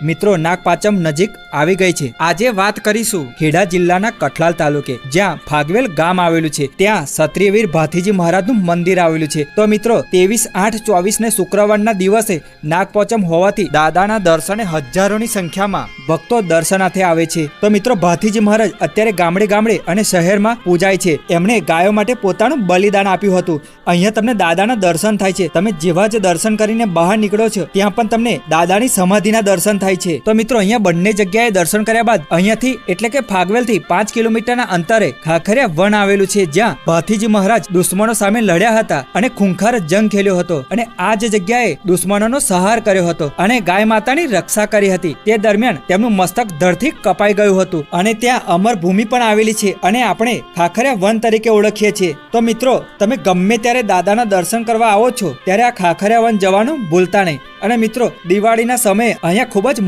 મિત્રો નાગપાંચમ નજીક આવી ગઈ છે। આજે વાત કરીશું ખેડા જિલ્લાના કઠલાલ તાલુકે જ્યાં ફાગવેલ ગામ આવેલું છે। ત્યાં ક્ષત્રિયવીર ભાથીજી મહારાજનું મંદિર આવેલું છે। તો મિત્રો 23/8/24 ને શુક્રવારના દિવસે નાગપાંચમ હોવાથી દાદાના દર્શને હજારોની સંખ્યામાં ભક્તો દર્શનાર્થે આવે છે। તો મિત્રો ભાથીજી મહારાજ અત્યારે ગામડે ગામડે અને શહેરમાં પૂજાય છે। એમણે ગાયો માટે પોતાનું બલિદાન આપ્યું હતું। અહીંયા તમને દાદાના દર્શન થાય છે। તમે જેવા જ દર્શન કરીને બહાર નીકળો છો ત્યાં પણ તમને દાદાની સમાધિના દર્શન થાય છે। તો મિત્રો અહીંયા બંને જગ્યાએ દર્શન કર્યા બાદ અહીંયાથી એટલે કે ફાગવેલથી 5 કિલોમીટરના અંતરે ખાખરિયા વન આવેલું છે જ્યાં ભાથીજી મહારાજ દુશ્મનો સામે લડ્યા હતા અને ખૂંખાર જંગ ખેલ્યો હતો અને આ જ જગ્યાએ દુશ્મનોનો સંહાર કર્યો હતો અને ગાય માતાની રક્ષા કરી હતી। તે દરમિયાન તેમનું મસ્તક ધરથી કપાઈ ગયું હતું અને ત્યાં અમર ભૂમિ પણ આવેલી છે અને આપણે ખાખરિયા વન તરીકે ઓળખીએ છીએ। તો મિત્રો તમે ગમે ત્યારે દાદાના દર્શન કરવા આવો છો ત્યારે આ ખાખરિયા વન જવાનું ભૂલતા નહીં। અને મિત્રો દિવાળીના સમયે અહીંયા ખૂબ જ